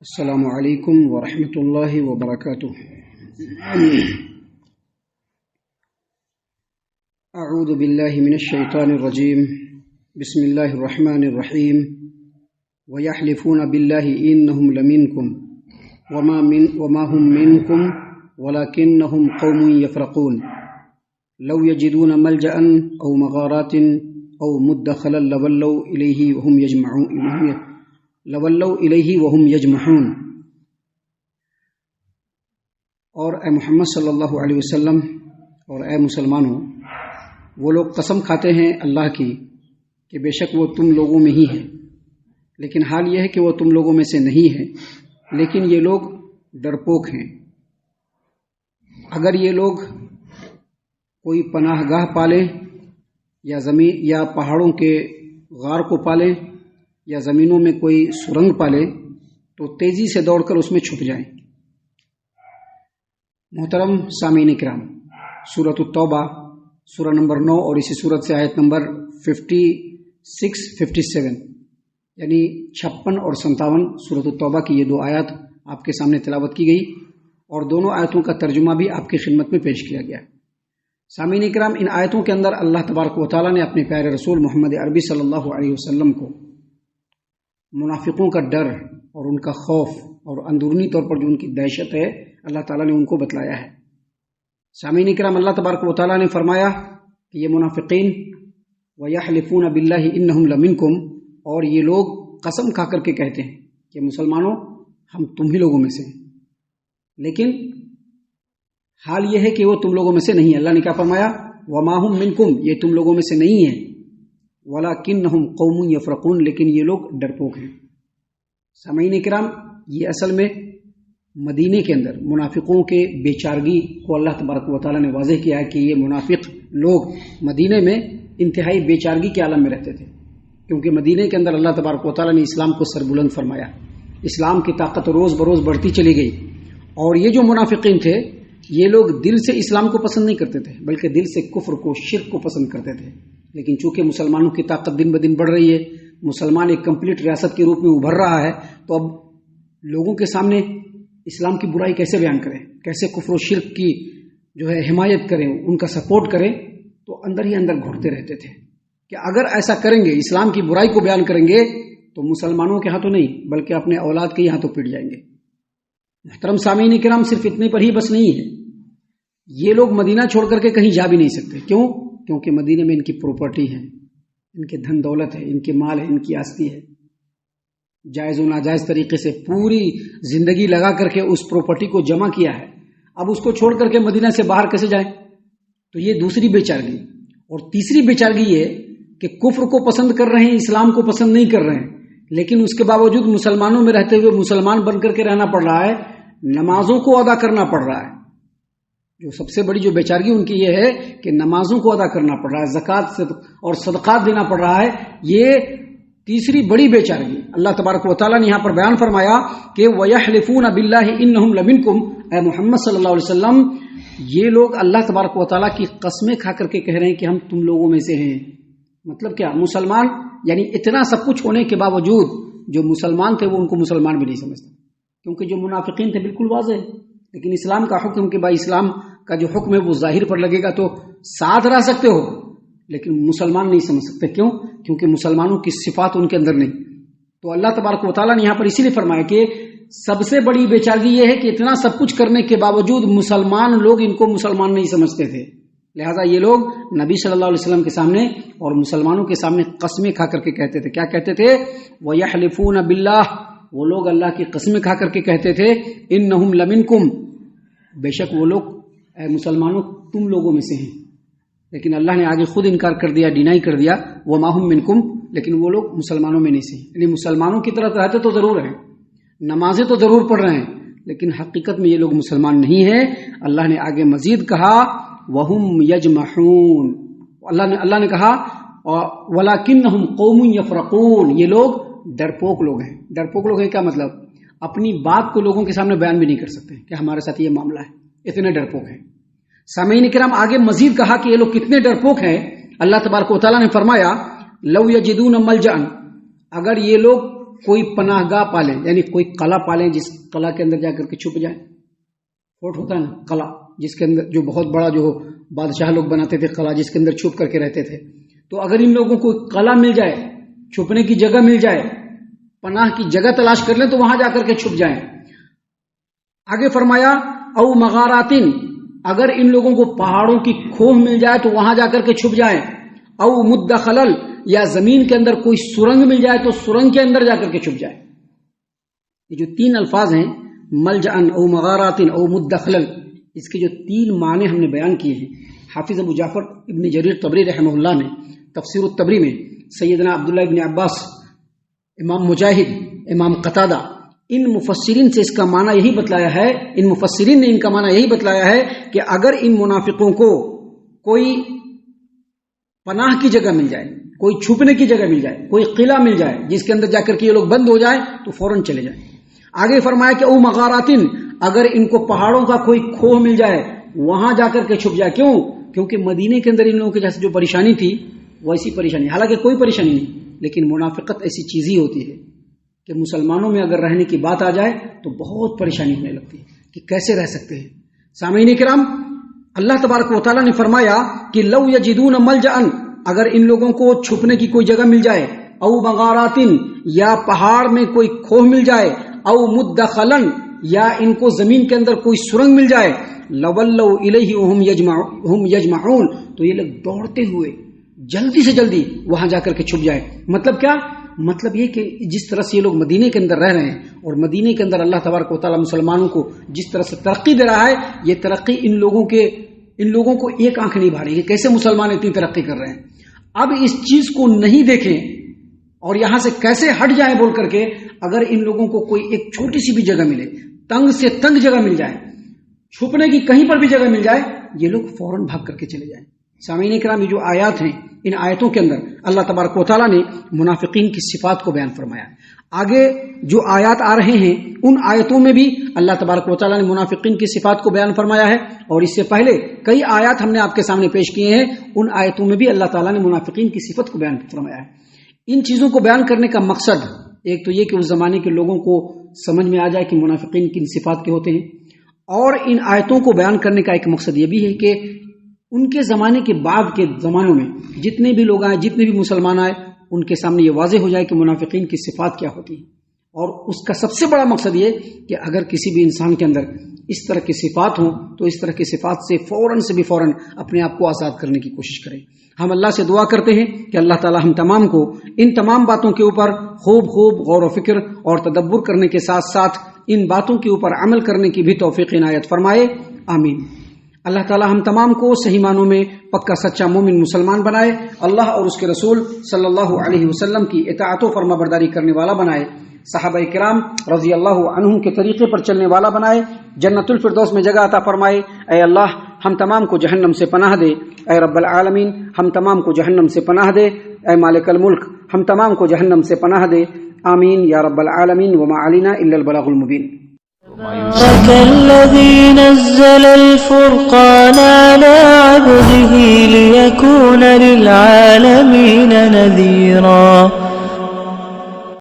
السلام علیکم ورحمۃ اللہ وبرکاتہ۔ اعوذ باللہ من الشیطان الرجیم، بسم اللہ الرحمن الرحیم۔ وَيَحْلِفُونَ بِاللَّهِ إِنَّهُمْ لَمِنْكُمْ وَمَا هُمْ مِنْكُمْ وَلَكِنَّهُمْ قَوْمٌ يَفْرَقُونَ لَوْ يَجِدُونَ مَلْجَأً أَوْ مَغَارَاتٍ أَوْ مُدَّخَلًا لَوَلَّوْا إِلَيْهِ وَهُمْ يَجْمَحُونَ۔ اور اے محمد صلی اللہ علیہ وسلم اور اے مسلمانوں، وہ لوگ قسم کھاتے ہیں اللہ کی کہ بے شک وہ تم لوگوں میں ہی ہے، لیکن حال یہ ہے کہ وہ تم لوگوں میں سے نہیں ہے، لیکن یہ لوگ ڈرپوک ہیں۔ اگر یہ لوگ کوئی پناہ گاہ پالیں یا زمین یا پہاڑوں کے غار کو پالیں یا زمینوں میں کوئی سرنگ پالے تو تیزی سے دوڑ کر اس میں چھپ جائیں۔ محترم سامعین کرام، سورۃ التوبہ سورہ نمبر 9 اور اسی سورت سے آیت نمبر 56-57 یعنی 56 اور 57 سورۃ التوبہ کی یہ دو آیات آپ کے سامنے تلاوت کی گئی اور دونوں آیتوں کا ترجمہ بھی آپ کی خدمت میں پیش کیا گیا۔ سامعین کرام، ان آیتوں کے اندر اللہ تبارک و تعالیٰ نے اپنے پیارے رسول محمد عربی صلی اللہ علیہ وسلم کو منافقوں کا ڈر اور ان کا خوف اور اندرونی طور پر جو ان کی دہشت ہے اللہ تعالیٰ نے ان کو بتلایا ہے۔ سامعین کرام، اللہ تبارک و تعالیٰ نے فرمایا کہ یہ منافقین وَيَحْلِفُونَ بِاللَّهِ إِنَّهُمْ لَمِنْكُمْ، اور یہ لوگ قسم کھا کر کے کہتے ہیں کہ مسلمانوں ہم تم ہی لوگوں میں سے ہیں، لیکن حال یہ ہے کہ وہ تم لوگوں میں سے نہیں۔ اللہ نے کیا فرمایا؟ وَمَا هُمْ مِنْكُمْ، یہ تم لوگوں میں سے نہیں ہے، وَلَكِنَّهُمْ قَوْمٌ يَفْرَقُونَ، لیکن یہ لوگ ڈرپوک ہیں۔ سامعین کرام، یہ اصل میں مدینے کے اندر منافقوں کے بے چارگی کو اللہ تبارک و تعالیٰ نے واضح کیا ہے کہ یہ منافق لوگ مدینے میں انتہائی بے چارگی کے عالم میں رہتے تھے، کیونکہ مدینے کے اندر اللہ تبارک و تعالیٰ نے اسلام کو سربلند فرمایا، اسلام کی طاقت روز بروز بڑھتی چلی گئی، اور یہ جو منافقین تھے یہ لوگ دل سے اسلام کو پسند نہیں کرتے تھے بلکہ دل سے کفر کو، شرک کو پسند کرتے تھے۔ لیکن چونکہ مسلمانوں کی طاقت دن بدن بڑھ رہی ہے، مسلمان ایک کمپلیٹ ریاست کے روپ میں ابھر رہا ہے، تو اب لوگوں کے سامنے اسلام کی برائی کیسے بیان کریں، کیسے کفر و شرک کی جو ہے حمایت کریں، ان کا سپورٹ کریں، تو اندر ہی اندر گھٹتے رہتے تھے کہ اگر ایسا کریں گے، اسلام کی برائی کو بیان کریں گے تو مسلمانوں کے ہاتھوں نہیں بلکہ اپنے اولاد کے ہاتھوں پٹ جائیں گے۔ محترم سامعین کرام، صرف اتنے پر ہی بس نہیں ہے، یہ لوگ مدینہ چھوڑ کر کے کہیں جا بھی نہیں سکتے۔ کیوں؟ کیونکہ مدینے میں ان کی پراپرٹی ہے، ان کے دھن دولت ہے، ان کے مال ہے، ان کی آستی ہے، جائز و ناجائز طریقے سے پوری زندگی لگا کر کے اس پراپرٹی کو جمع کیا ہے، اب اس کو چھوڑ کر کے مدینہ سے باہر کیسے جائیں؟ تو یہ دوسری بے چارگی۔ اور تیسری بے چارگی یہ کہ کفر کو پسند کر رہے ہیں، اسلام کو پسند نہیں کر رہے ہیں، لیکن اس کے باوجود مسلمانوں میں رہتے ہوئے مسلمان بن کر کے رہنا پڑ رہا ہے، نمازوں کو ادا کرنا پڑ رہا ہے۔ جو سب سے بڑی جو بیچارگی ان کی یہ ہے کہ نمازوں کو ادا کرنا پڑ رہا ہے، زکوٰۃ اور صدقات دینا پڑ رہا ہے، یہ تیسری بڑی بیچارگی اللہ تبارک و تعالیٰ نے یہاں پر بیان فرمایا کہ وَيَحْلِفُونَ بِاللَّهِ إِنَّهُمْ لَمِنْكُمْ، اے محمد صلی اللہ علیہ وسلم یہ لوگ اللہ تبارک و تعالیٰ کی قسمیں کھا کر کے کہہ رہے ہیں کہ ہم تم لوگوں میں سے ہیں۔ مطلب کیا؟ مسلمان یعنی اتنا سب کچھ ہونے کے باوجود جو مسلمان تھے وہ ان کو مسلمان بھی نہیں سمجھتے، کیونکہ جو منافقین تھے بالکل واضح ہے، لیکن اسلام کا حکم کہ بھائی اسلام کا جو حکم ہے وہ ظاہر پر لگے گا تو ساتھ رہ سکتے ہو، لیکن مسلمان نہیں سمجھ سکتے۔ کیوں؟ کیونکہ مسلمانوں کی صفات ان کے اندر نہیں۔ تو اللہ تبارک و تعالیٰ نے یہاں پر اسی لیے فرمایا کہ سب سے بڑی بے چارگی یہ ہے کہ اتنا سب کچھ کرنے کے باوجود مسلمان لوگ ان کو مسلمان نہیں سمجھتے تھے، لہٰذا یہ لوگ نبی صلی اللہ علیہ وسلم کے سامنے اور مسلمانوں کے سامنے قسمیں کھا کر کے کہتے تھے۔ کیا کہتے تھے؟ وَيَحْلِفُونَ بِاللَّهِ، وہ لوگ اللہ کی قسمیں کھا کر کے کہتے تھے إِنَّهُمْ لَمِنْكُمْ، بے شک وہ لوگ اے مسلمانوں تم لوگوں میں سے ہیں، لیکن اللہ نے آگے خود انکار کر دیا، ڈینائی کر دیا، وَمَا هُمْ مِنْكُمْ، لیکن وہ لوگ مسلمانوں میں نہیں سے، یعنی مسلمانوں کی طرح رہتے تو ضرور ہیں، نمازیں تو ضرور پڑھ رہے ہیں، لیکن حقیقت میں یہ لوگ مسلمان نہیں ہیں۔ اللہ نے آگے مزید کہا وَهُمْ يَجْمَحُونَ، اللہ نے کہا وَلَكِنَّهُمْ قَوْمٌ يَفْرَقُونَ، یہ لوگ ڈرپوک لوگ ہیں۔ ڈرپوک لوگ ہیں کیا مطلب؟ اپنی بات کو لوگوں کے سامنے بیان بھی نہیں کر سکتے کہ ہمارے ساتھ یہ معاملہ ہے، اتنے ڈرپوک ہیں۔ سامعین کرام، آگے مزید کہا کہ یہ لوگ کتنے ڈرپوک ہیں۔ اللہ تبارک و تعالیٰ نے فرمایا لَوْ يَجِدُونَ مَلْجَأً، اگر یہ لوگ کوئی پناہ گاہ پالیں، یعنی کوئی قلعہ پالیں جس قلعہ کے اندر جا کر کے چھپ جائیں. فورٹ ہوتا ہے نا قلعہ، جس کے اندر جو بہت بڑا جو بادشاہ لوگ بناتے تھے قلعہ، جس کے اندر چھپ کر کے رہتے تھے. تو اگر ان لوگوں کو قلعہ مل جائے، چھپنے کی جگہ مل جائے، پناہ کی جگہ تلاش کر لیں تو وہاں جا کر کے چھپ جائیں. آگے فرمایا او مغاراتن، اگر ان لوگوں کو پہاڑوں کی کھوہ مل جائے تو وہاں جا کر کے چھپ جائیں. او مدخلل، یا زمین کے اندر کوئی سرنگ مل جائے تو سرنگ کے اندر جا کر کے چھپ جائے. یہ جو تین الفاظ ہیں ملجأن او مغاراتن او مدخلل، اس کے جو تین معنی ہم نے بیان کیے ہیں، حافظ ابو جعفر ابن جریر طبری رحمہ اللہ نے تفسیر الطبری میں سیدنا عبداللہ ابن عباس، امام مجاہد، امام قتادہ، ان مفسرین سے اس کا معنی یہی بتلایا ہے، ان مفسرین نے ان کا معنی یہی بتلایا ہے کہ اگر ان منافقوں کو کوئی پناہ کی جگہ مل جائے، کوئی چھپنے کی جگہ مل جائے، کوئی قلعہ مل جائے جس کے اندر جا کر کے یہ لوگ بند ہو جائیں تو فوراً چلے جائیں. آگے فرمایا کہ او مغاراتن، اگر ان کو پہاڑوں کا کوئی کھوہ مل جائے وہاں جا کر کے چھپ جائے. کیوں؟ کیونکہ مدینے کے اندر ان لوگوں کے جیسے جو پریشانی تھی ویسی پریشانی، حالانکہ کوئی پریشانی نہیں، لیکن منافقت ایسی چیز ہی ہوتی ہے کہ مسلمانوں میں اگر رہنے کی بات آ جائے تو بہت پریشانی ہونے لگتی ہے کہ کیسے رہ سکتے ہیں. سامعین کرام، اللہ تبارک و تعالیٰ نے فرمایا کہ لو یجدون ملجأن، اگر ان لوگوں کو چھپنے کی کوئی جگہ مل جائے، او مغاراتن، یا پہاڑ میں کوئی کھوہ مل جائے، او مدخلن، یا ان کو زمین کے اندر کوئی سرنگ مل جائے، لولوا الیہ ہم یجمعون، تو یہ لوگ دوڑتے ہوئے جلدی سے جلدی وہاں جا کر کے چھپ جائے. مطلب کیا؟ مطلب یہ کہ جس طرح سے یہ لوگ مدینے کے اندر رہ رہے ہیں اور مدینے کے اندر اللہ تبارک و تعالیٰ مسلمانوں کو جس طرح سے ترقی دے رہا ہے، یہ ترقی ان لوگوں کو ایک آنکھ نہیں بھا رہی ہے. کیسے مسلمان اتنی ترقی کر رہے ہیں؟ اب اس چیز کو نہیں دیکھیں اور یہاں سے کیسے ہٹ جائیں بول کر کے، اگر ان لوگوں کو کوئی ایک چھوٹی سی بھی جگہ ملے، تنگ سے تنگ جگہ مل جائے، چھپنے کی کہیں پر بھی جگہ مل جائے، یہ لوگ فوراً بھاگ کر کے چلے جائیں. سامعین کرام، یہ جو آیات ہیں، ان آیتوں کے اندر اللہ تبارک و تعالیٰ نے منافقین کی صفات کو بیان فرمایا. آگے جو آیات آ رہے ہیں ان آیتوں میں بھی اللہ تبارک و تعالیٰ نے منافقین کی صفات کو بیان فرمایا ہے، اور اس سے پہلے کئی آیات ہم نے آپ کے سامنے پیش کیے ہیں، ان آیتوں میں بھی اللہ تعالیٰ نے منافقین کی صفت کو بیان فرمایا ہے. ان چیزوں کو بیان کرنے کا مقصد ایک تو یہ کہ اس زمانے کے لوگوں کو سمجھ میں آ جائے کہ منافقین کن صفات کے ہوتے ہیں، اور ان آیتوں کو بیان کرنے کا ایک مقصد یہ بھی ہے کہ ان کے زمانے کے بعد کے زمانوں میں جتنے بھی لوگ آئے، جتنے بھی مسلمان آئے، ان کے سامنے یہ واضح ہو جائے کہ منافقین کی صفات کیا ہوتی ہیں. اور اس کا سب سے بڑا مقصد یہ کہ اگر کسی بھی انسان کے اندر اس طرح کی صفات ہوں تو اس طرح کی صفات سے فوراً اپنے آپ کو آزاد کرنے کی کوشش کریں. ہم اللہ سے دعا کرتے ہیں کہ اللہ تعالی ہم تمام کو ان تمام باتوں کے اوپر خوب غور و فکر اور تدبر کرنے کے ساتھ ساتھ ان باتوں کے اوپر عمل کرنے کی بھی توفیق عنایت فرمائے. آمین. اللہ تعالی ہم تمام کو صحیح معنوں میں پکا سچا مومن مسلمان بنائے، اللہ اور اس کے رسول صلی اللہ علیہ وسلم کی اطاعت و فرما برداری کرنے والا بنائے، صحابہ کرام رضی اللہ عنہم کے طریقے پر چلنے والا بنائے، جنت الفردوس میں جگہ عطا فرمائے. اے اللہ ہم تمام کو جہنم سے پناہ دے، اے رب العالمین ہم تمام کو جہنم سے پناہ دے، اے مالک الملک ہم تمام کو جہنم سے پناہ دے. آمین یا رب العالمین. وما علینا الا البلاغ المبین. تبارك الذي نزل الفرقان على عبده ليكون للعالمين نذيرا.